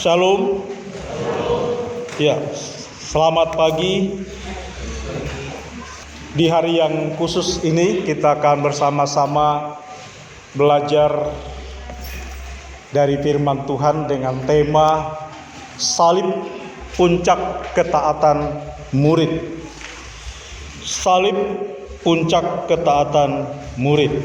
Shalom. Ya, selamat pagi. Di hari yang khusus ini kita akan bersama-sama belajar dari firman Tuhan dengan tema Salib Puncak Ketaatan Murid. Salib Puncak Ketaatan Murid.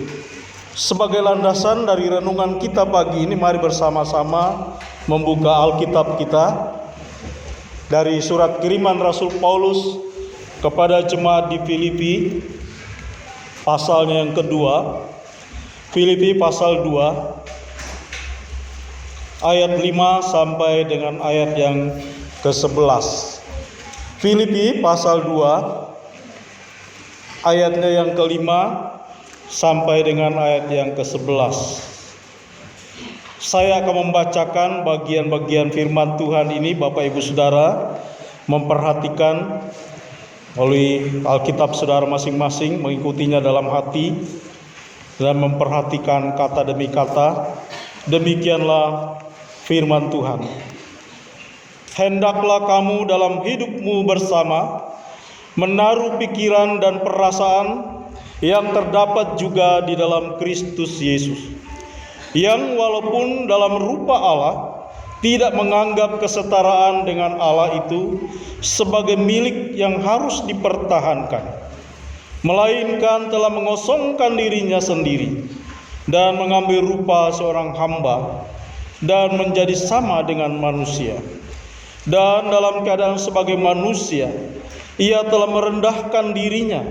Sebagai landasan dari renungan kita pagi ini, mari bersama-sama membuka Alkitab kita dari surat kiriman Rasul Paulus kepada jemaat di Filipi, pasalnya yang kedua, Filipi pasal 2, ayat 5 sampai dengan ayat yang ke-11. Filipi pasal 2, ayatnya yang ke-5 sampai dengan ayat yang ke-11. Saya akan membacakan bagian-bagian firman Tuhan ini. Bapak Ibu Saudara memperhatikan oleh Alkitab saudara masing-masing, mengikutinya dalam hati dan memperhatikan kata demi kata. Demikianlah firman Tuhan. Hendaklah kamu dalam hidupmu bersama menaruh pikiran dan perasaan yang terdapat juga di dalam Kristus Yesus, yang walaupun dalam rupa Allah tidak menganggap kesetaraan dengan Allah itu sebagai milik yang harus dipertahankan, melainkan telah mengosongkan dirinya sendiri dan mengambil rupa seorang hamba dan menjadi sama dengan manusia. Dan dalam keadaan sebagai manusia, ia telah merendahkan dirinya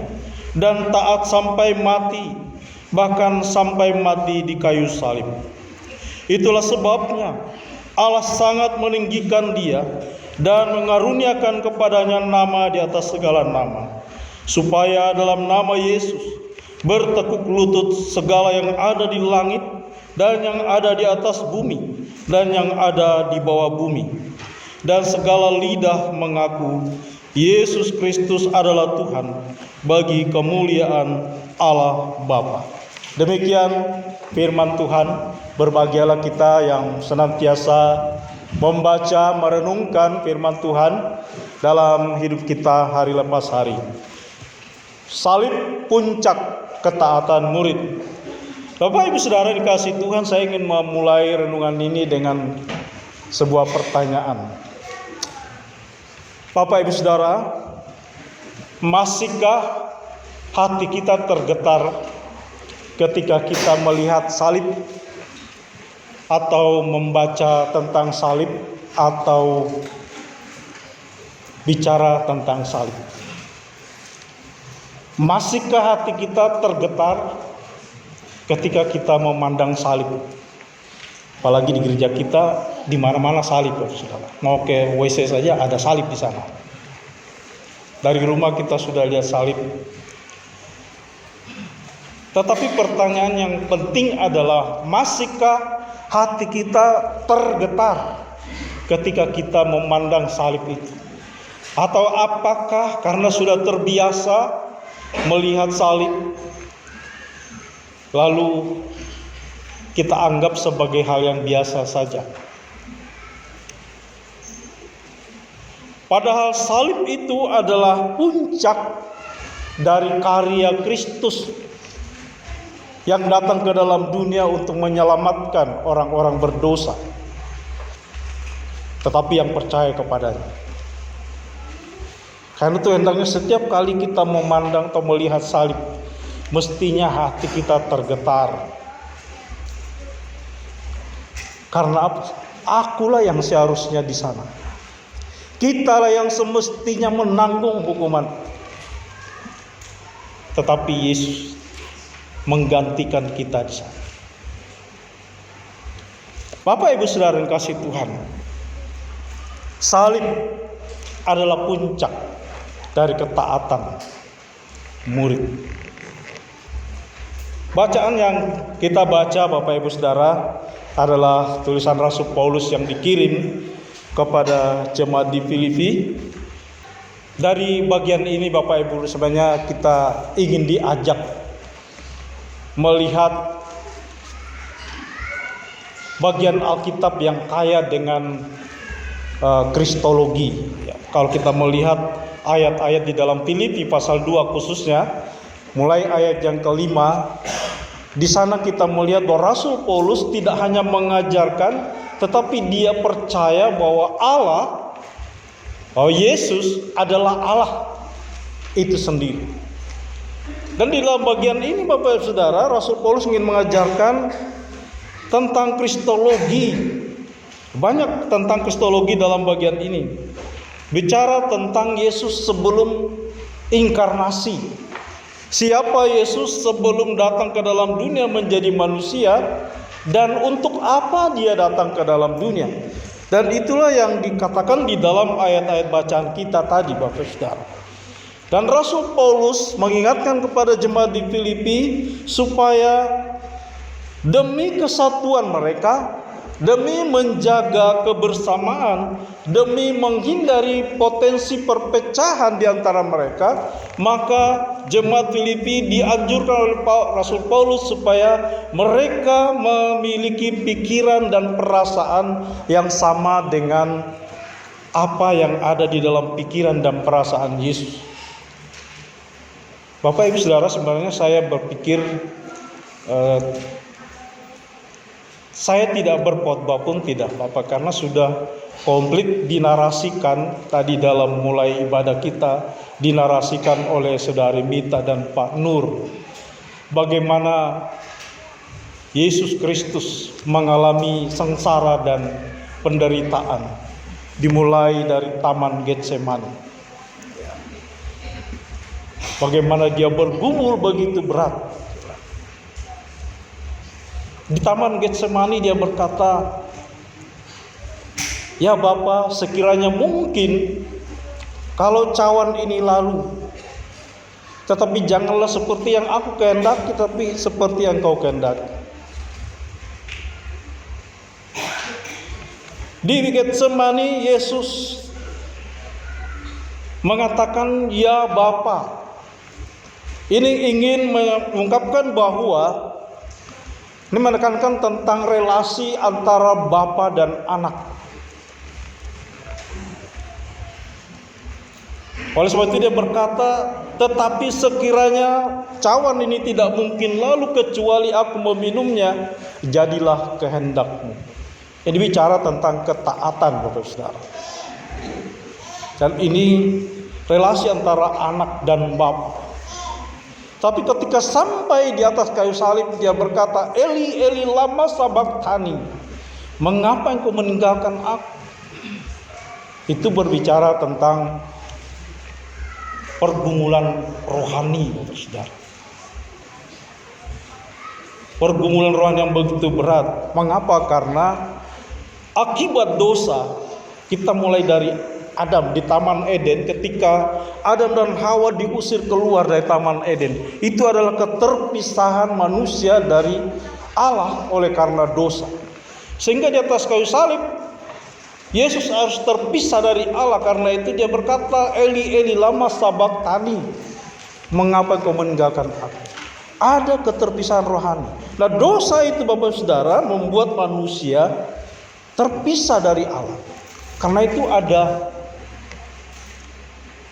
dan taat sampai mati, bahkan sampai mati di kayu salib. Itulah sebabnya Allah sangat meninggikan dia dan mengaruniakan kepadanya nama di atas segala nama, supaya dalam nama Yesus bertekuk lutut segala yang ada di langit dan yang ada di atas bumi dan yang ada di bawah bumi, dan segala lidah mengaku Yesus Kristus adalah Tuhan, bagi kemuliaan Allah Bapa. Demikian firman Tuhan. Berbahagialah kita yang senantiasa membaca, merenungkan firman Tuhan dalam hidup kita hari lepas hari. Salib puncak ketaatan murid. Bapak Ibu Saudara dikasih Tuhan, saya ingin memulai renungan ini dengan sebuah pertanyaan. Bapak Ibu Saudara, masihkah hati kita tergetar ketika kita melihat salib atau membaca tentang salib atau bicara tentang salib? Masihkah hati kita tergetar ketika kita memandang salib? Apalagi di gereja kita, di mana-mana salib, Saudara. Mau ke WC saja ada salib di sana. Dari rumah kita sudah lihat salib. Tetapi pertanyaan yang penting adalah, masihkah hati kita tergetar ketika kita memandang salib itu? Atau apakah karena sudah terbiasa melihat salib, lalu kita anggap sebagai hal yang biasa saja? Padahal salib itu adalah puncak dari karya Kristus yang datang ke dalam dunia untuk menyelamatkan orang-orang berdosa, tetapi yang percaya kepadanya. Karena itu hendaknya setiap kali kita memandang atau melihat salib, mestinya hati kita tergetar. Karena apa? Akulah yang seharusnya di sana. Kitalah yang semestinya menanggung hukuman. Tetapi Yesus menggantikan kita di sana. Bapak Ibu Saudara yang kasih Tuhan, salib adalah puncak dari ketaatan murid. Bacaan yang kita baca, Bapak Ibu Saudara, adalah tulisan Rasul Paulus yang dikirim kepada jemaat di Filipi. Dari bagian ini Bapak Ibu sebenarnya kita ingin diajak melihat bagian Alkitab yang kaya dengan kristologi. Ya, kalau kita melihat ayat-ayat di dalam Filipi pasal 2 khususnya, mulai ayat yang kelima, di sana kita melihat bahwa Rasul Paulus tidak hanya mengajarkan, tetapi dia percaya bahwa bahwa Yesus adalah Allah itu sendiri. Dan di dalam bagian ini Bapak Ibu Saudara, Rasul Paulus ingin mengajarkan tentang kristologi. Banyak tentang kristologi dalam bagian ini. Bicara tentang Yesus sebelum inkarnasi. Siapa Yesus sebelum datang ke dalam dunia menjadi manusia, dan untuk apa dia datang ke dalam dunia. Dan itulah yang dikatakan di dalam ayat-ayat bacaan kita tadi Bapak Saudara. Dan Rasul Paulus mengingatkan kepada jemaat di Filipi supaya demi kesatuan mereka, demi menjaga kebersamaan, demi menghindari potensi perpecahan di antara mereka, maka jemaat Filipi dianjurkan oleh Rasul Paulus supaya mereka memiliki pikiran dan perasaan yang sama dengan apa yang ada di dalam pikiran dan perasaan Yesus. Bapak Ibu Saudara, sebenarnya saya berpikir saya tidak berkhotbah pun tidak apa-apa, karena sudah komplit dinarasikan tadi dalam mulai ibadah kita, dinarasikan oleh Saudari Mita dan Pak Nur, bagaimana Yesus Kristus mengalami sengsara dan penderitaan, dimulai dari Taman Getsemani. Bagaimana dia bergumul begitu berat. Di Taman Getsemani dia berkata, "Ya Bapa, sekiranya mungkin kalau cawan ini lalu, tetapi janganlah seperti yang aku kehendaki, tapi seperti yang Kau kehendaki." Di Getsemani Yesus mengatakan, "Ya Bapa." Ini ingin mengungkapkan bahwa ini menekankan tentang relasi antara bapa dan anak. Oleh sebab itu dia berkata, "Tetapi sekiranya cawan ini tidak mungkin lalu kecuali aku meminumnya, jadilah kehendak-Mu." Ini bicara tentang ketaatan Bapak Saudara. Dan ini relasi antara anak dan bapa. Tapi ketika sampai di atas kayu salib, dia berkata, "Eli, Eli, lama sabachthani." Mengapa engkau meninggalkan aku? Itu berbicara tentang pergumulan rohani, Saudara. Pergumulan rohani yang begitu berat. Mengapa? Karena akibat dosa, kita mulai dari Adam di Taman Eden, ketika Adam dan Hawa diusir keluar dari Taman Eden, itu adalah keterpisahan manusia dari Allah oleh karena dosa. Sehingga di atas kayu salib Yesus harus terpisah dari Allah. Karena itu dia berkata, "Eli, Eli, lama sabachthani." Mengapa kau meninggalkan aku? Ada keterpisahan rohani. Nah, dosa itu Bapak Saudara membuat manusia terpisah dari Allah. Karena itu ada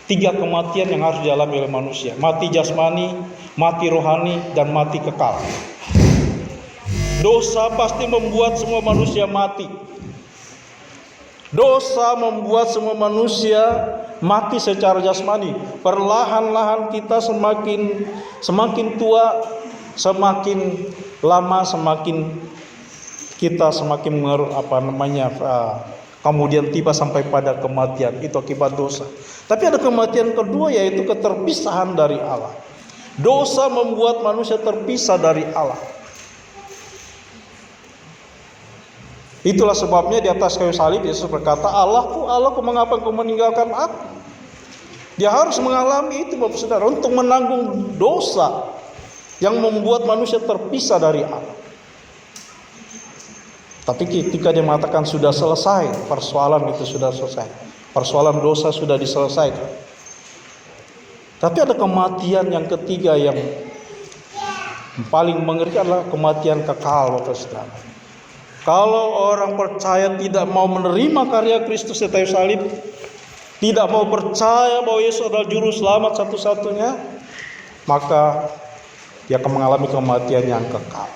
3 kematian yang harus dialami oleh manusia: mati jasmani, mati rohani, dan mati kekal. Dosa pasti membuat semua manusia mati. Dosa membuat semua manusia mati secara jasmani. Perlahan-lahan kita semakin tua, semakin lama semakin kita semakin kemudian tiba sampai pada kematian. Itu akibat dosa. Tapi ada kematian kedua, yaitu keterpisahan dari Allah. Dosa membuat manusia terpisah dari Allah. Itulah sebabnya di atas kayu salib Yesus berkata, "Allahku, Allahku, mengapa Engkau meninggalkan aku?" Dia harus mengalami itu Bapak Saudara untuk menanggung dosa yang membuat manusia terpisah dari Allah. Tapi ketika dia mengatakan sudah selesai, persoalan itu sudah selesai. Persoalan dosa sudah diselesaikan. Tapi ada kematian yang ketiga yang paling mengerikan, adalah kematian kekal Bapak Saudara. Kalau orang percaya tidak mau menerima karya Kristus di kayu salib, tidak mau percaya bahwa Yesus adalah juru selamat satu-satunya, maka dia akan mengalami kematian yang kekal.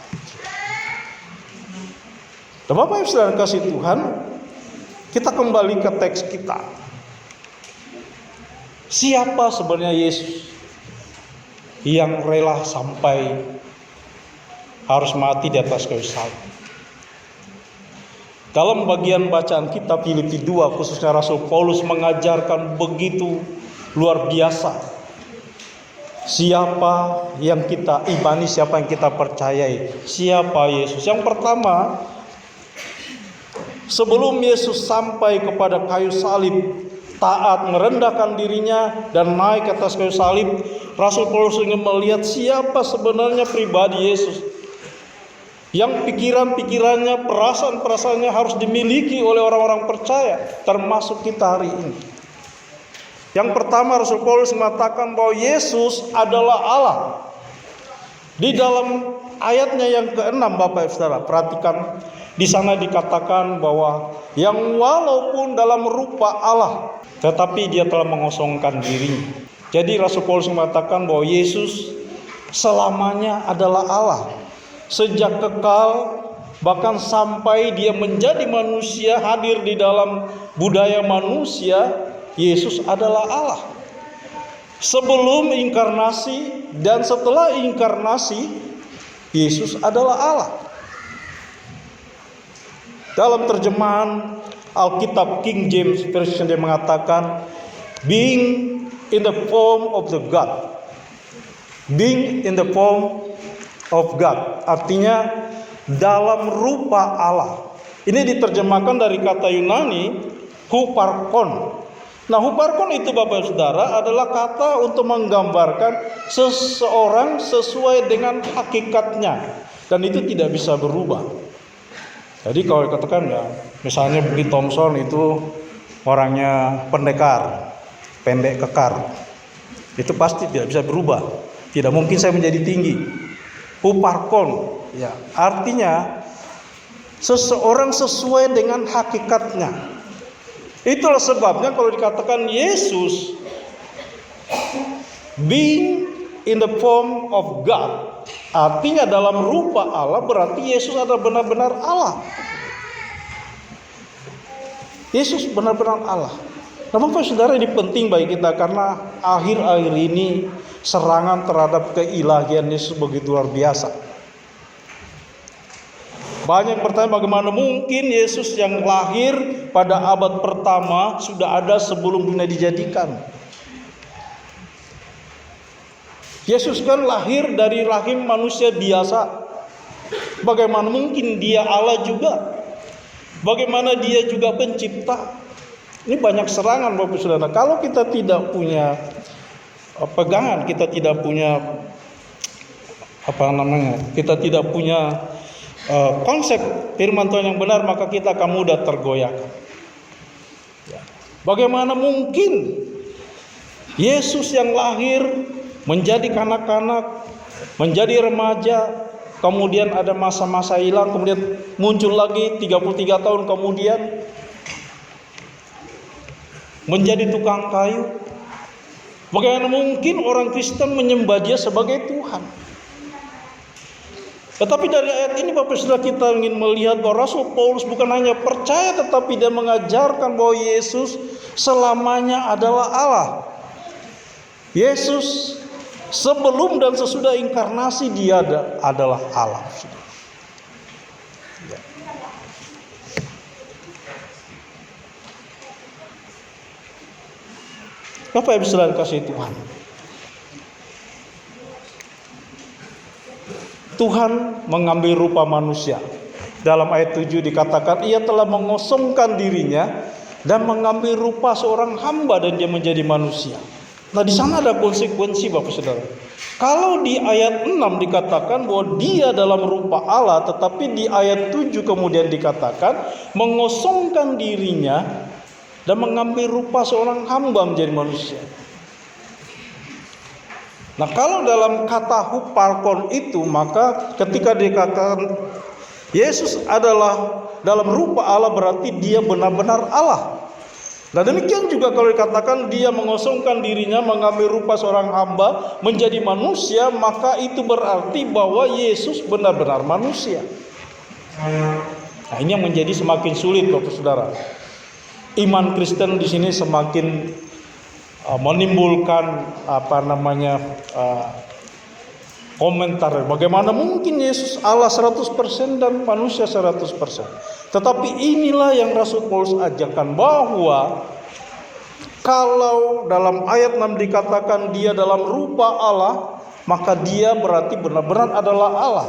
Dan Bapak Ibu Saudara kasih Tuhan, kita kembali ke teks kita. Siapa sebenarnya Yesus yang rela sampai harus mati di atas kayu salib? Dalam bagian bacaan kita Filipi 2, khususnya Rasul Paulus mengajarkan begitu luar biasa. Siapa yang kita imani, siapa yang kita percayai, siapa Yesus. Yang pertama, sebelum Yesus sampai kepada kayu salib, taat merendahkan dirinya dan naik ke atas kayu salib, Rasul Paulus ingin melihat siapa sebenarnya pribadi Yesus, yang pikiran-pikirannya, perasaan-perasaannya harus dimiliki oleh orang-orang percaya, termasuk kita hari ini. Yang pertama, Rasul Paulus mengatakan bahwa Yesus adalah Allah. Di dalam ayatnya yang ke-6, Bapak Ibu Saudara, perhatikan, di sana dikatakan bahwa yang walaupun dalam rupa Allah, tetapi dia telah mengosongkan dirinya. Jadi Rasul Paulus mengatakan bahwa Yesus selamanya adalah Allah. Sejak kekal, bahkan sampai dia menjadi manusia, hadir di dalam budaya manusia, Yesus adalah Allah. Sebelum inkarnasi dan setelah inkarnasi, Yesus adalah Allah. Dalam terjemahan Alkitab King James Version dia mengatakan, being in the form of the God. Being in the form of God, artinya dalam rupa Allah. Ini diterjemahkan dari kata Yunani huparkon. Nah, huparkon itu Bapak Saudara adalah kata untuk menggambarkan seseorang sesuai dengan hakikatnya, dan itu tidak bisa berubah. Jadi kalau dikatakan ya, misalnya Bukit Thompson itu orangnya pendekar, pendek kekar, itu pasti tidak bisa berubah. Tidak mungkin saya menjadi tinggi. Huparkon, ya, artinya seseorang sesuai dengan hakikatnya. Itulah sebabnya kalau dikatakan Yesus being in the form of God, artinya dalam rupa Allah, berarti Yesus adalah benar-benar Allah. Yesus benar-benar Allah. Nah, Bapak Saudara, ini penting bagi kita karena akhir-akhir ini serangan terhadap keilahian Yesus begitu luar biasa. Banyak bertanya bagaimana mungkin Yesus yang lahir pada abad pertama sudah ada sebelum dunia dijadikan. Yesus kan lahir dari rahim manusia biasa. Bagaimana mungkin dia Allah juga? Bagaimana dia juga pencipta? Ini banyak serangan Bapak Saudara. Kalau kita tidak punya pegangan, kita tidak punya kita tidak punya konsep firman Tuhan yang benar, maka kita akan mudah tergoyahkan. Bagaimana mungkin Yesus yang lahir menjadi kanak-kanak, menjadi remaja, kemudian ada masa-masa hilang, kemudian muncul lagi 33 tahun kemudian menjadi tukang kayu. Bagaimana mungkin orang Kristen menyembah dia sebagai Tuhan? Tetapi dari ayat ini Bapak Saudara, kita ingin melihat bahwa Rasul Paulus bukan hanya percaya, tetapi dia mengajarkan bahwa Yesus selamanya adalah Allah. Yesus sebelum dan sesudah inkarnasi dia adalah Allah. Bapak Ibu Saudara kasih Tuhan. Tuhan mengambil rupa manusia. Dalam ayat 7 dikatakan ia telah mengosongkan dirinya dan mengambil rupa seorang hamba dan dia menjadi manusia. Nah, di sana ada konsekuensi Bapak Saudara. Kalau di ayat 6 dikatakan bahwa dia dalam rupa Allah, tetapi di ayat 7 kemudian dikatakan mengosongkan dirinya dan mengambil rupa seorang hamba menjadi manusia. Nah, kalau dalam kata huparkon itu, maka ketika dikatakan Yesus adalah dalam rupa Allah, berarti dia benar-benar Allah. Nah demikian juga kalau dikatakan dia mengosongkan dirinya, mengambil rupa seorang hamba, menjadi manusia, maka itu berarti bahwa Yesus benar-benar manusia. Nah ini yang menjadi semakin sulit, Bapak Saudara. Iman Kristen di sini semakin menimbulkan komentar. Bagaimana mungkin Yesus Allah 100% dan manusia 100%. Tetapi inilah yang Rasul Paulus ajarkan, bahwa kalau dalam ayat 6 dikatakan dia dalam rupa Allah, maka dia berarti benar-benar adalah Allah.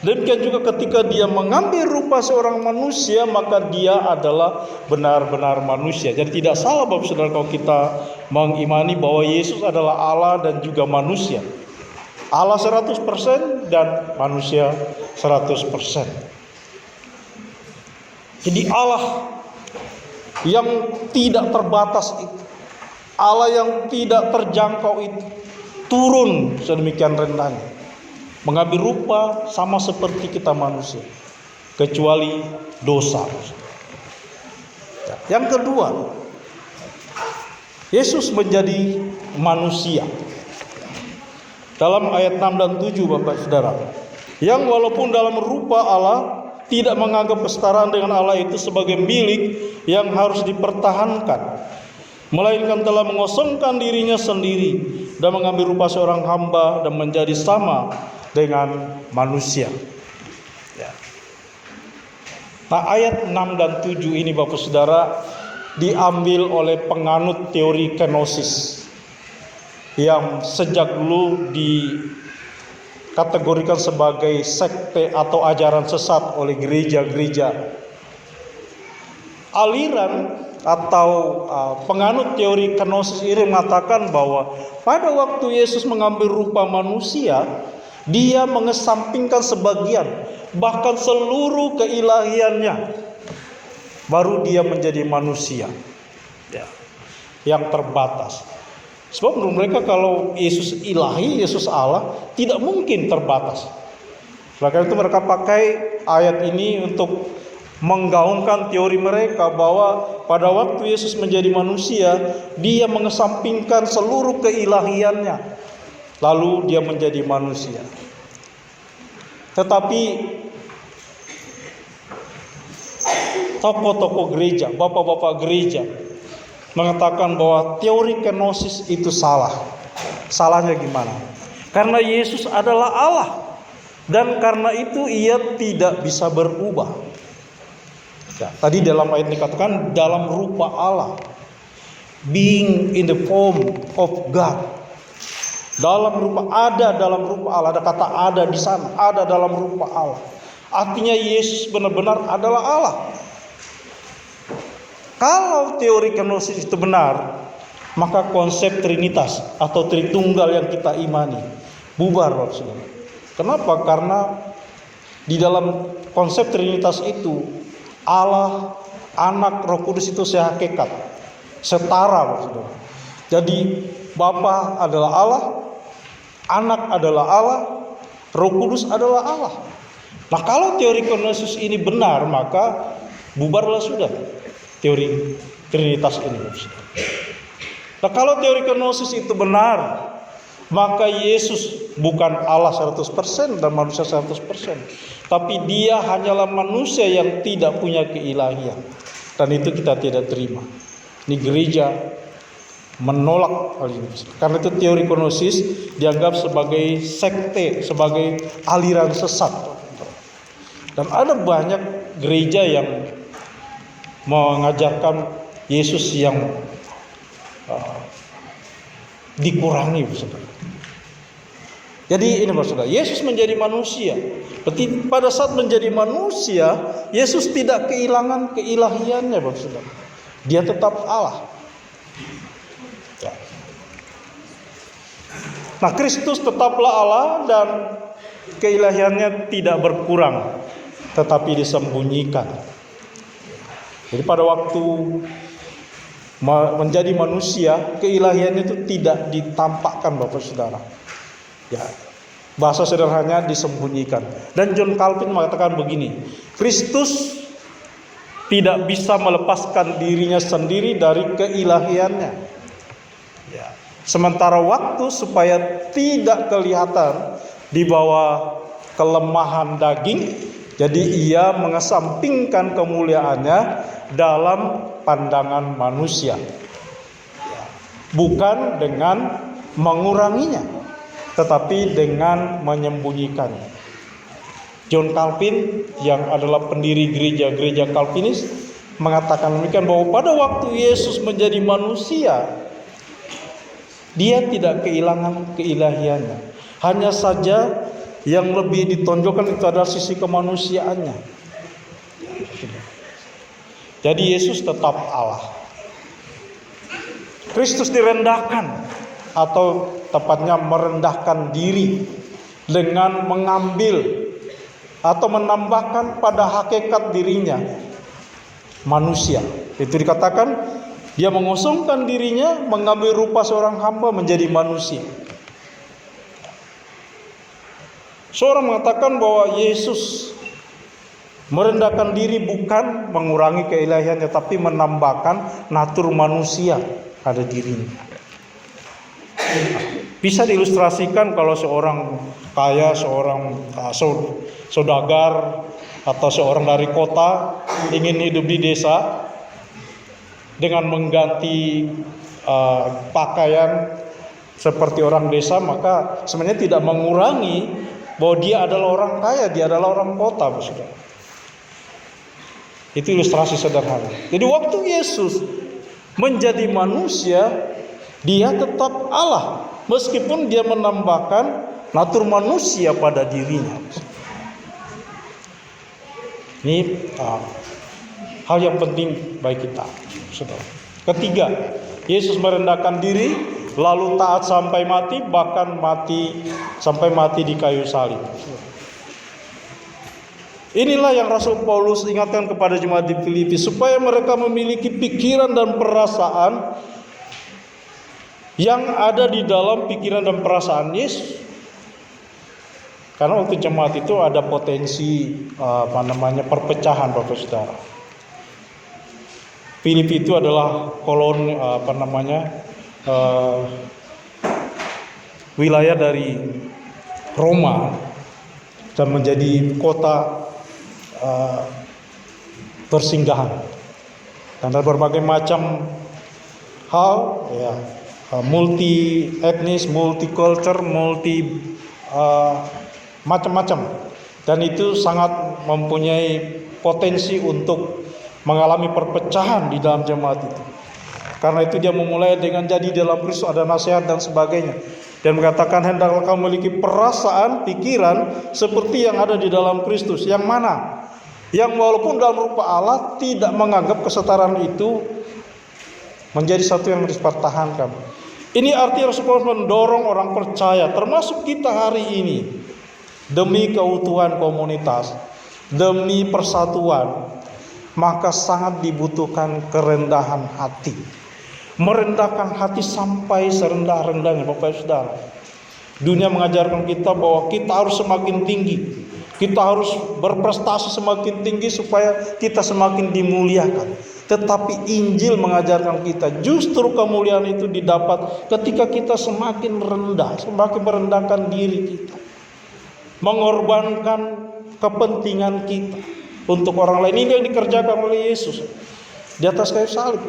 Demikian juga ketika dia mengambil rupa seorang manusia, maka dia adalah benar-benar manusia. Jadi tidak salah Bapak Saudara kalau kita mengimani bahwa Yesus adalah Allah dan juga manusia. Allah 100% dan manusia 100%. Jadi Allah yang tidak terbatas itu, Allah yang tidak terjangkau itu, turun sedemikian rendahnya, mengambil rupa sama seperti kita manusia, kecuali dosa. Yang kedua, Yesus menjadi manusia. Dalam ayat 6 dan 7 Bapak Saudara, yang walaupun dalam rupa Allah, tidak menganggap kesetaraan dengan Allah itu sebagai milik yang harus dipertahankan, melainkan telah mengosongkan dirinya sendiri dan mengambil rupa seorang hamba dan menjadi sama dengan manusia. Nah ayat 6 dan 7 ini Bapak Saudara diambil oleh penganut teori kenosis yang sejak dulu dikategorikan sebagai sekte atau ajaran sesat oleh gereja-gereja. Aliran atau penganut teori kenosis ini mengatakan bahwa pada waktu Yesus mengambil rupa manusia, dia mengesampingkan sebagian, bahkan seluruh keilahiannya, baru dia menjadi manusia yang terbatas. Sebab menurut mereka kalau Yesus ilahi, Yesus Allah, tidak mungkin terbatas. Maka itu mereka pakai ayat ini untuk menggaungkan teori mereka bahwa pada waktu Yesus menjadi manusia, dia mengesampingkan seluruh keilahiannya, lalu dia menjadi manusia. Tetapi tokoh-tokoh gereja, bapak-bapak gereja mengatakan bahwa teori kenosis itu salah. Salahnya gimana? Karena Yesus adalah Allah, dan karena itu ia tidak bisa berubah. Tadi dalam ayat dikatakan dalam rupa Allah, being in the form of God. Dalam rupa Allah, ada kata ada di sana, ada dalam rupa Allah. Artinya Yesus benar-benar adalah Allah. Kalau teori kenosis itu benar, maka konsep Trinitas atau Tritunggal yang kita imani bubar, Bapak Saudara. Kenapa? Karena di dalam konsep Trinitas itu Allah, Anak, Roh Kudus itu sehakikat, setara, Bapak Saudara. Jadi Bapa adalah Allah, Anak adalah Allah, Roh Kudus adalah Allah. Nah kalau teori kenosis ini benar, maka bubarlah sudah teori Trinitas ini. Nah kalau teori kenosis itu benar, maka Yesus bukan Allah 100% dan manusia 100%. Tapi dia hanyalah manusia yang tidak punya keilahian. Dan itu kita tidak terima. Ini gereja menolak hal ini. Karena itu teori kenosis dianggap sebagai sekte, sebagai aliran sesat. Dan ada banyak gereja yang mengajarkan Yesus yang dikurangi, saudara. Jadi ini maksudnya Yesus menjadi manusia. Berarti pada saat menjadi manusia, Yesus tidak kehilangan keilahiannya, saudara. Dia tetap Allah. Ya. Nah, Kristus tetaplah Allah dan keilahiannya tidak berkurang, tetapi disembunyikan. Jadi pada waktu menjadi manusia, keilahiannya itu tidak ditampakkan, Bapak Saudara. Ya. Bahasa sederhananya disembunyikan. Dan John Calvin mengatakan begini, Kristus tidak bisa melepaskan dirinya sendiri dari keilahiannya. Ya. Sementara waktu supaya tidak kelihatan di bawah kelemahan daging, jadi ia mengesampingkan kemuliaannya dalam pandangan manusia. Bukan dengan menguranginya, tetapi dengan menyembunyikannya. John Calvin yang adalah pendiri gereja-gereja Calvinis mengatakan demikian, bahwa pada waktu Yesus menjadi manusia, dia tidak kehilangan keilahiannya. Hanya saja yang lebih ditonjolkan itu adalah sisi kemanusiaannya. Jadi Yesus tetap Allah. Kristus direndahkan, atau tepatnya merendahkan diri dengan mengambil atau menambahkan pada hakikat dirinya manusia. Itu dikatakan dia mengosongkan dirinya, mengambil rupa seorang hamba menjadi manusia. Seorang mengatakan bahwa Yesus merendahkan diri bukan mengurangi keilahiannya, tapi menambahkan natur manusia pada dirinya. Bisa diilustrasikan kalau seorang kaya, seorang saudagar atau seorang dari kota ingin hidup di desa dengan mengganti pakaian seperti orang desa, maka sebenarnya tidak mengurangi bahwa dia adalah orang kaya, dia adalah orang kota, saudara. Itu ilustrasi sederhana. Jadi waktu Yesus menjadi manusia, dia tetap Allah, meskipun dia menambahkan natur manusia pada dirinya. Ini hal yang penting bagi kita, saudara. Ketiga, Yesus merendahkan diri, lalu taat sampai mati, bahkan sampai mati di kayu salib. Inilah yang Rasul Paulus ingatkan kepada jemaat di Filipi, supaya mereka memiliki pikiran dan perasaan yang ada di dalam pikiran dan perasaan Yesus. Karena waktu jemaat itu ada potensi perpecahan, Bapak Saudara. Filipi itu adalah koloni wilayah dari Roma dan menjadi kota persinggahan. Dan ada berbagai macam hal, ya, multi etnis, multi culture, macam-macam. Dan itu sangat mempunyai potensi untuk mengalami perpecahan di dalam jemaat itu. Karena itu dia memulai dengan jadi dalam Kristus ada nasihat dan sebagainya. Dan mengatakan hendaklah kamu memiliki perasaan, pikiran seperti yang ada di dalam Kristus. Yang mana? Yang walaupun dalam rupa Allah tidak menganggap kesetaraan itu menjadi satu yang harus dipertahankan. Ini artinya Rasul mendorong orang percaya, termasuk kita hari ini, demi keutuhan komunitas, demi persatuan, maka sangat dibutuhkan kerendahan hati. Merendahkan hati sampai serendah-rendahnya, Bapak Saudara. Dunia mengajarkan kita bahwa kita harus semakin tinggi, kita harus berprestasi semakin tinggi supaya kita semakin dimuliakan. Tetapi Injil mengajarkan kita justru kemuliaan itu didapat ketika kita semakin rendah, semakin merendahkan diri kita, mengorbankan kepentingan kita untuk orang lain. Ini yang dikerjakan oleh Yesus di atas kayu salib.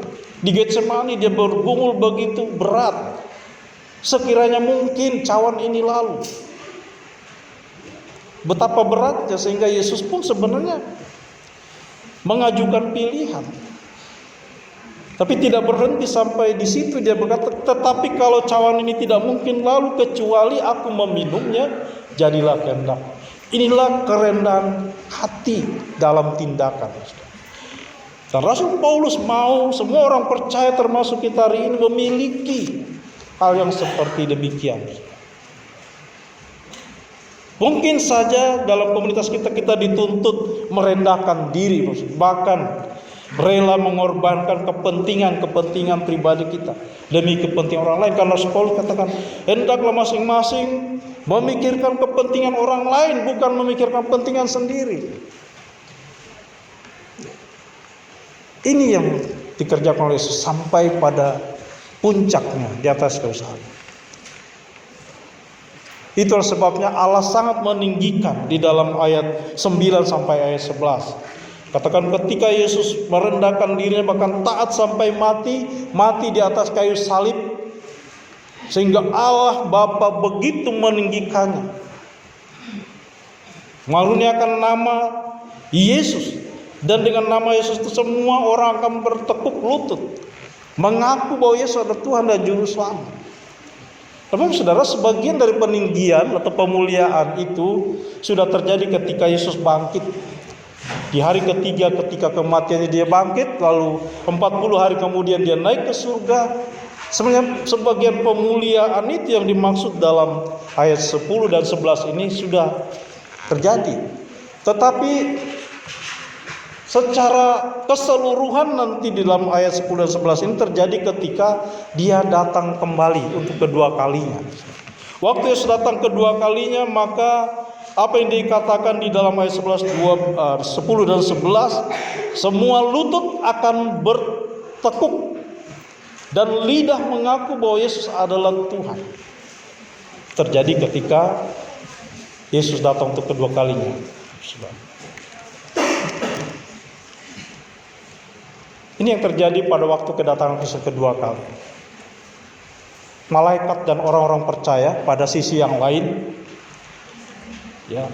Di Getsemani dia bergumul begitu berat, sekiranya mungkin cawan ini lalu. Betapa beratnya sehingga Yesus pun sebenarnya mengajukan pilihan. Tapi tidak berhenti sampai di situ, dia berkata, tetapi kalau cawan ini tidak mungkin lalu kecuali aku meminumnya, jadilah kehendak. Inilah kerendahan hati dalam tindakan. Dan Rasul Paulus mau semua orang percaya termasuk kita hari ini memiliki hal yang seperti demikian. Mungkin saja dalam komunitas kita dituntut merendahkan diri, bahkan rela mengorbankan kepentingan pribadi kita demi kepentingan orang lain. Karena Paulus katakan, hendaklah masing-masing memikirkan kepentingan orang lain, bukan memikirkan kepentingan sendiri. Ini yang dikerjakan oleh Yesus sampai pada puncaknya di atas kayu salib. Itulah sebabnya Allah sangat meninggikan di dalam ayat 9 sampai ayat 11. Katakan ketika Yesus merendahkan dirinya bahkan taat sampai mati di atas kayu salib, sehingga Allah Bapa begitu meninggikannya, mengaruniakan nama Yesus, dan dengan nama Yesus itu semua orang akan bertekuk lutut mengaku bahwa Yesus adalah Tuhan dan Juru Selamat. Tapi saudara, sebagian dari peninggian atau pemuliaan itu sudah terjadi ketika Yesus bangkit. Di hari ketiga ketika kematiannya dia bangkit, lalu 40 hari kemudian dia naik ke surga. Sebenarnya sebagian pemuliaan itu yang dimaksud dalam ayat 10 dan 11 ini sudah terjadi. Tetapi secara keseluruhan nanti di dalam ayat 10 dan 11 ini terjadi ketika dia datang kembali untuk kedua kalinya. Waktu Yesus datang kedua kalinya, maka apa yang dikatakan di dalam ayat 10 dan 11, semua lutut akan bertekuk dan lidah mengaku bahwa Yesus adalah Tuhan. Terjadi ketika Yesus datang untuk kedua kalinya. Ini yang terjadi pada waktu kedatangan Yesus kedua kali. Malaikat dan orang-orang percaya pada sisi yang lain, ya,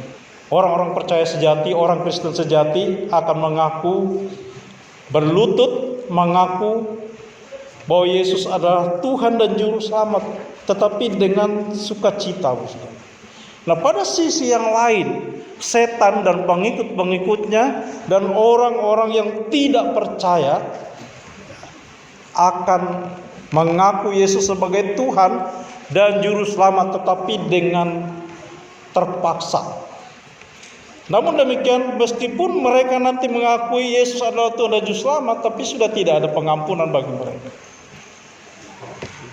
orang-orang percaya sejati, orang Kristen sejati akan mengaku, berlutut mengaku bahwa Yesus adalah Tuhan dan Juru Selamat, tetapi dengan sukacita. Nah, pada sisi yang lain, setan dan pengikut-pengikutnya dan orang-orang yang tidak percaya akan mengaku Yesus sebagai Tuhan dan Juru Selamat, tetapi dengan terpaksa. Namun demikian, meskipun mereka nanti mengakui Yesus adalah Tuhan dan Juru Selamat, tapi sudah tidak ada pengampunan bagi mereka.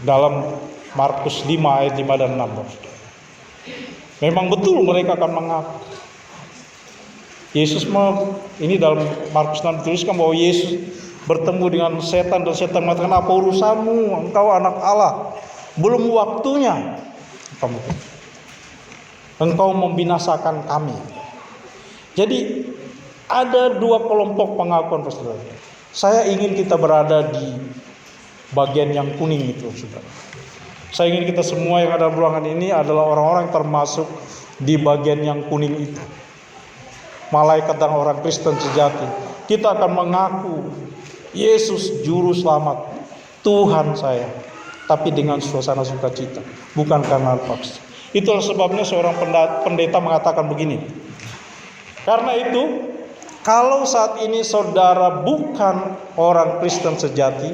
Dalam Markus 5 ayat 5 dan 6. Memang betul mereka akan mengaku. Yesus ini dalam Markus 6 dituliskan bahwa Yesus bertemu dengan setan dan setan mengatakan, apa urusanmu, engkau anak Allah, belum waktunya engkau membinasakan kami. Jadi ada dua kelompok pengakuan, saudara. Saya ingin kita berada di bagian yang kuning itu, saudara. Saya ingin kita semua yang ada di ruangan ini adalah orang-orang yang termasuk di bagian yang kuning itu. Malaikat dan orang Kristen sejati. Kita akan mengaku Yesus Juru Selamat, Tuhan saya, tapi dengan suasana sukacita, bukan karena paksa. Itulah sebabnya seorang pendeta mengatakan begini. Karena itu, kalau saat ini saudara bukan orang Kristen sejati,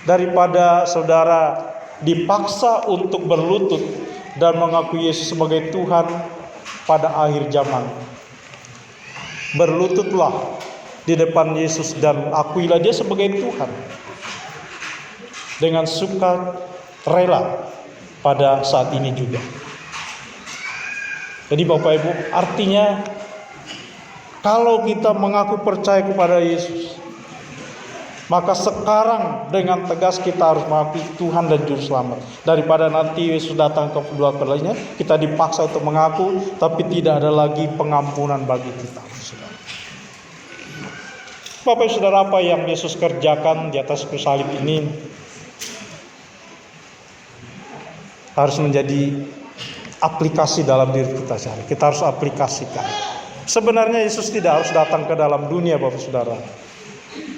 daripada saudara dipaksa untuk berlutut dan mengaku Yesus sebagai Tuhan pada akhir zaman, berlututlah di depan Yesus dan akuilah dia sebagai Tuhan dengan suka rela pada saat ini juga. Jadi Bapak Ibu, artinya kalau kita mengaku percaya kepada Yesus, maka sekarang dengan tegas kita harus mengakui Tuhan dan Juru Selamat. Daripada nanti Yesus datang kedua kalinya, kita dipaksa untuk mengaku, tapi tidak ada lagi pengampunan bagi kita. Bapak Saudara, apa yang Yesus kerjakan di atas kayu salib ini harus menjadi aplikasi dalam diri kita sehari. Kita harus aplikasikan. Sebenarnya Yesus tidak harus datang ke dalam dunia, Bapak Saudara.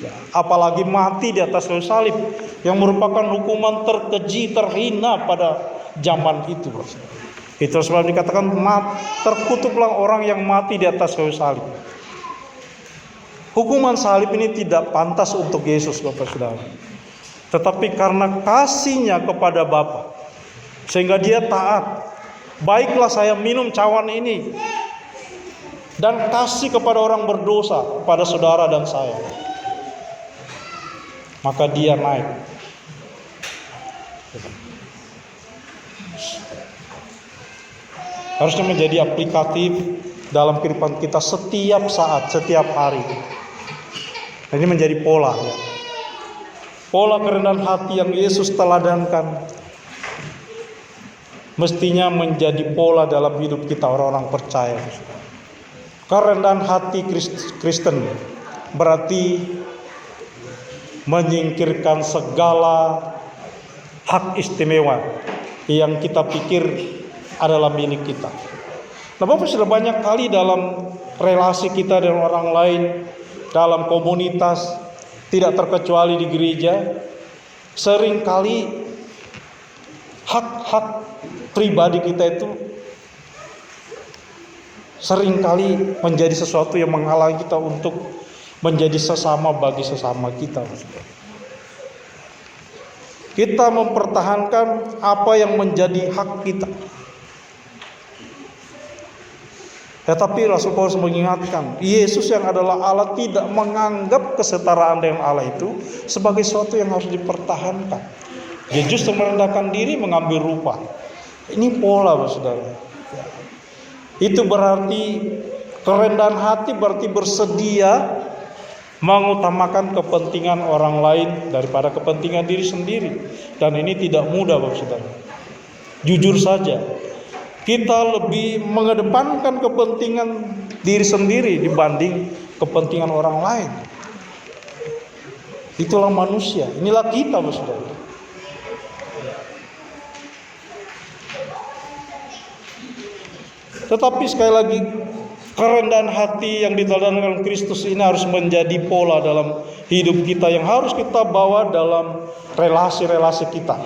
Ya, apalagi mati di atas kayu salib yang merupakan hukuman terkeji, terhina pada zaman itu. Itu sebab dikatakan terkutuklah orang yang mati di atas kayu salib. Hukuman salib ini tidak pantas untuk Yesus, Bapak Saudara. Tetapi karena kasihnya kepada Bapa, sehingga dia taat. Baiklah saya minum cawan ini dan kasih kepada orang berdosa, pada saudara dan saya. maka dia naik. Harusnya menjadi aplikatif dalam kehidupan kita setiap saat, setiap hari. Ini menjadi pola, ya. Pola kerendahan hati yang Yesus teladankan mestinya menjadi pola dalam hidup kita orang-orang percaya. Kerendahan hati Kristen berarti menyingkirkan segala hak istimewa yang kita pikir adalah milik kita. Nah, Bapak, sudah banyak kali dalam relasi kita dengan orang lain, dalam komunitas, tidak terkecuali di gereja, seringkali hak-hak pribadi kita itu seringkali menjadi sesuatu yang menghalangi kita untuk menjadi sesama bagi sesama kita. Kita mempertahankan apa yang menjadi hak kita. Tetapi Rasul Paulus mengingatkan, Yesus yang adalah Allah tidak menganggap kesetaraan dengan Allah itu sebagai sesuatu yang harus dipertahankan. Dia justru merendahkan diri, mengambil rupa. Ini pola, saudara. Itu berarti kerendahan hati, berarti bersedia mengutamakan kepentingan orang lain daripada kepentingan diri sendiri. Dan ini tidak mudah, Bapak Saudara. Jujur saja, kita lebih mengedepankan kepentingan diri sendiri dibanding kepentingan orang lain. Itulah manusia, inilah kita, Bapak Saudara. Tetapi sekali lagi, kerendahan hati yang diteladankan Kristus ini harus menjadi pola dalam hidup kita yang harus kita bawa dalam relasi-relasi kita.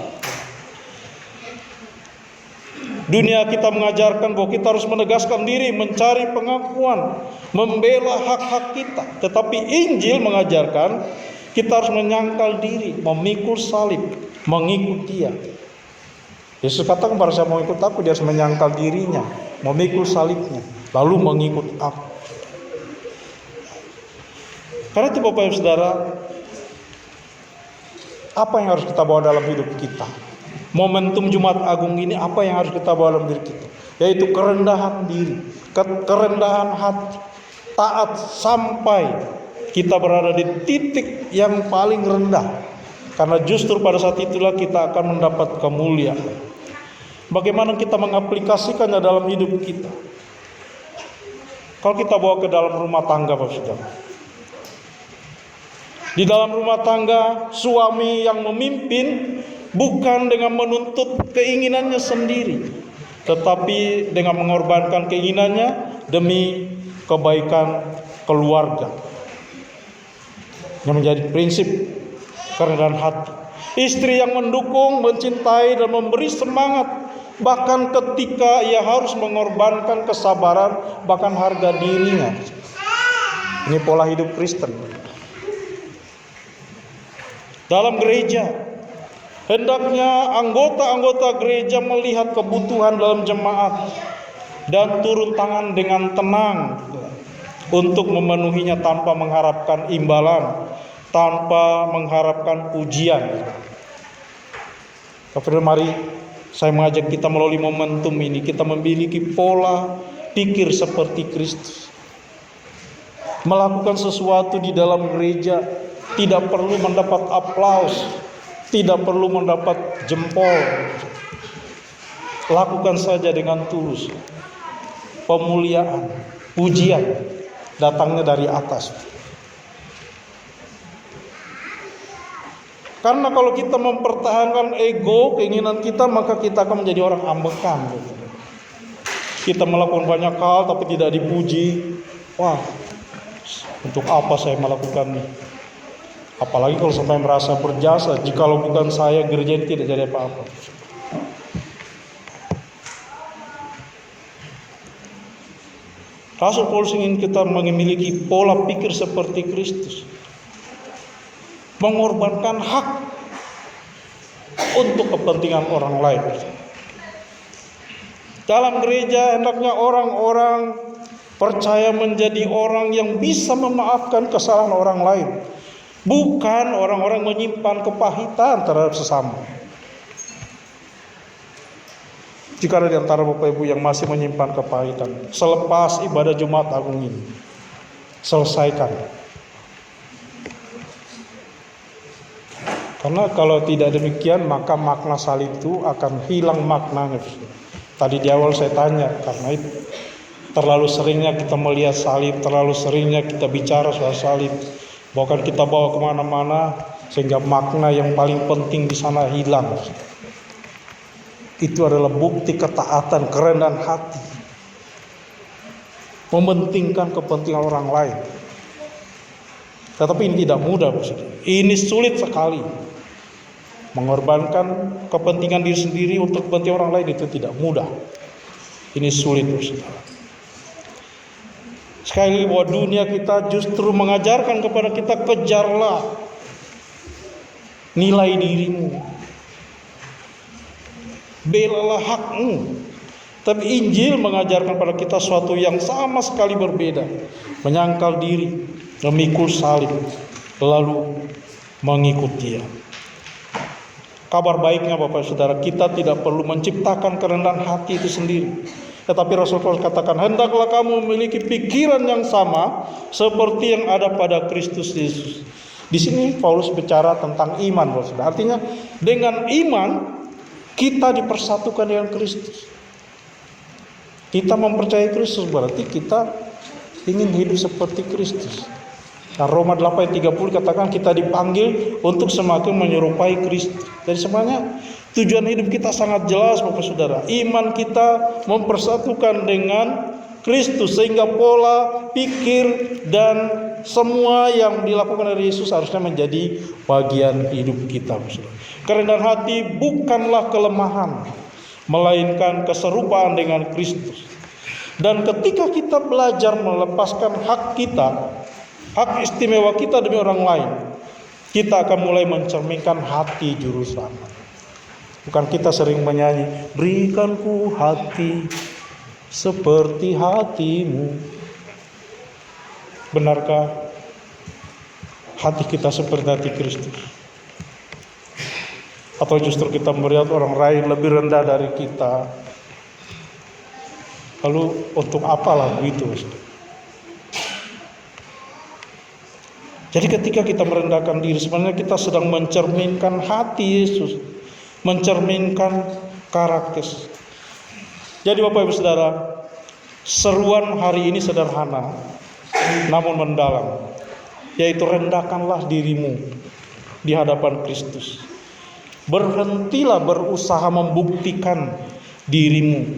Dunia kita mengajarkan bahwa kita harus menegaskan diri, mencari pengakuan, membela hak-hak kita. Tetapi Injil mengajarkan kita harus menyangkal diri, memikul salib, mengikut Dia. Yesus katakan, barang siapa mau ikut aku, dia harus menyangkal dirinya, memikul salibnya, lalu mengikut aku. Karena itu Bapak Ibu Saudara, apa yang harus kita bawa dalam hidup kita? Momentum Jumat Agung ini apa yang harus kita bawa dalam diri kita? Yaitu kerendahan diri, kerendahan hati, taat sampai kita berada di titik yang paling rendah. Karena justru pada saat itulah kita akan mendapat kemuliaan. Bagaimana kita mengaplikasikannya dalam hidup kita? Kalau kita bawa ke dalam rumah tangga, Bapak Saudara. Di dalam rumah tangga, suami yang memimpin bukan dengan menuntut keinginannya sendiri, tetapi dengan mengorbankan keinginannya demi kebaikan keluarga. Yang menjadi prinsip kerendahan hati. Istri yang mendukung, mencintai, dan memberi semangat, bahkan ketika ia harus mengorbankan kesabaran, bahkan harga dirinya. Ini pola hidup Kristen. Dalam gereja, hendaknya anggota-anggota gereja melihat kebutuhan dalam jemaat dan turun tangan dengan tenang untuk memenuhinya tanpa mengharapkan imbalan, tanpa mengharapkan pujian. Kemudian mari saya mengajak kita melalui momentum ini, kita memiliki pola pikir seperti Kristus. Melakukan sesuatu di dalam gereja tidak perlu mendapat aplaus, tidak perlu mendapat jempol. Lakukan saja dengan tulus. Pemuliaan, pujian datangnya dari atas. Karena kalau kita mempertahankan ego, keinginan kita, maka kita akan menjadi orang ambekan. Kita melakukan banyak hal tapi tidak dipuji. Wah, untuk apa saya melakukan ini? Apalagi kalau sampai merasa berjasa. Jikalau bukan saya, gereja ini tidak jadi apa-apa. Rasul Paulus ingin kita memiliki pola pikir seperti Kristus. Mengorbankan hak untuk kepentingan orang lain. Dalam gereja hendaknya orang-orang percaya menjadi orang yang bisa memaafkan kesalahan orang lain, bukan orang-orang menyimpan kepahitan terhadap sesama. Jika ada di antara Bapak Ibu yang masih menyimpan kepahitan, selepas ibadah Jumat Agung ini, selesaikan. Karena kalau tidak demikian, maka makna salib itu akan hilang maknanya. Tadi di awal saya tanya, karena itu terlalu seringnya kita melihat salib, terlalu seringnya kita bicara soal salib, bahkan kita bawa kemana-mana, sehingga makna yang paling penting di sana hilang. Itu adalah bukti ketaatan, kerendahan hati, mementingkan kepentingan orang lain. Tetapi ini tidak mudah, ini sulit sekali. Mengorbankan kepentingan diri sendiri untuk kepentingan orang lain itu tidak mudah. Ini sulit, saudara. Sekali lagi bahwa dunia kita justru mengajarkan kepada kita, kejarlah nilai dirimu, belalah hakmu. Tapi Injil mengajarkan pada kita sesuatu yang sama sekali berbeda. Menyangkal diri, memikul salib, lalu mengikut Dia. Kabar baiknya Bapak Saudara, kita tidak perlu menciptakan kerendahan hati itu sendiri. Tetapi Rasul Paulus katakan, hendaklah kamu memiliki pikiran yang sama seperti yang ada pada Kristus Yesus. Di sini Paulus bicara tentang iman, Bapak Saudara. Artinya dengan iman kita dipersatukan dengan Kristus. Kita mempercayai Kristus berarti kita ingin hidup seperti Kristus. Nah, Roma 8:30 katakan kita dipanggil untuk semakin menyerupai Kristus. Jadi sebenarnya tujuan hidup kita sangat jelas, Bapak Saudara. Iman kita mempersatukan dengan Kristus, sehingga pola pikir dan semua yang dilakukan oleh Yesus harusnya menjadi bagian hidup kita, Bapak Saudara. Kerendahan hati bukanlah kelemahan, melainkan keserupaan dengan Kristus. Dan ketika kita belajar melepaskan hak kita, hak istimewa kita demi orang lain, kita akan mulai mencerminkan hati juru selamat. Bukan kita sering menyanyi, berikanku hati seperti hatimu. Benarkah hati kita seperti hati Kristus? Atau justru kita melihat orang lain lebih rendah dari kita? Lalu untuk apa lagu itu? Jadi ketika kita merendahkan diri, sebenarnya kita sedang mencerminkan hati Yesus, mencerminkan karakter. Jadi Bapak Ibu Saudara, seruan hari ini sederhana namun mendalam, yaitu rendahkanlah dirimu di hadapan Kristus. Berhentilah berusaha membuktikan dirimu,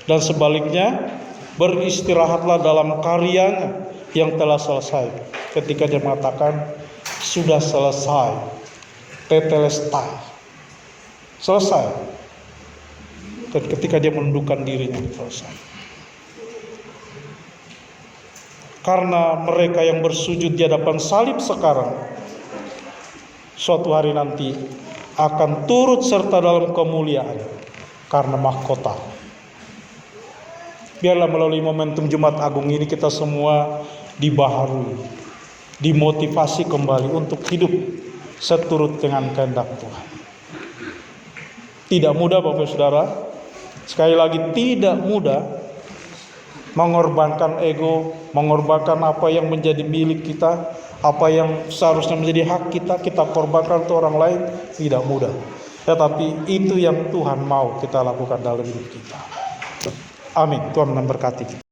dan sebaliknya beristirahatlah dalam karyanya yang telah selesai. Ketika Dia mengatakan sudah selesai, tetelestai, selesai. Dan ketika Dia menundukkan dirinya, selesai. Karena mereka yang bersujud di hadapan salib sekarang, suatu hari nanti akan turut serta dalam kemuliaan karena mahkota. Biarlah melalui momentum Jumat Agung ini kita semua dibaharui, dimotivasi kembali untuk hidup seturut dengan kehendak Tuhan. Tidak mudah Bapak Saudara, sekali lagi tidak mudah mengorbankan ego, mengorbankan apa yang menjadi milik kita, apa yang seharusnya menjadi hak kita, kita korbankan untuk orang lain, tidak mudah. Tetapi itu yang Tuhan mau kita lakukan dalam hidup kita. Amin. Tuhan memberkati kita.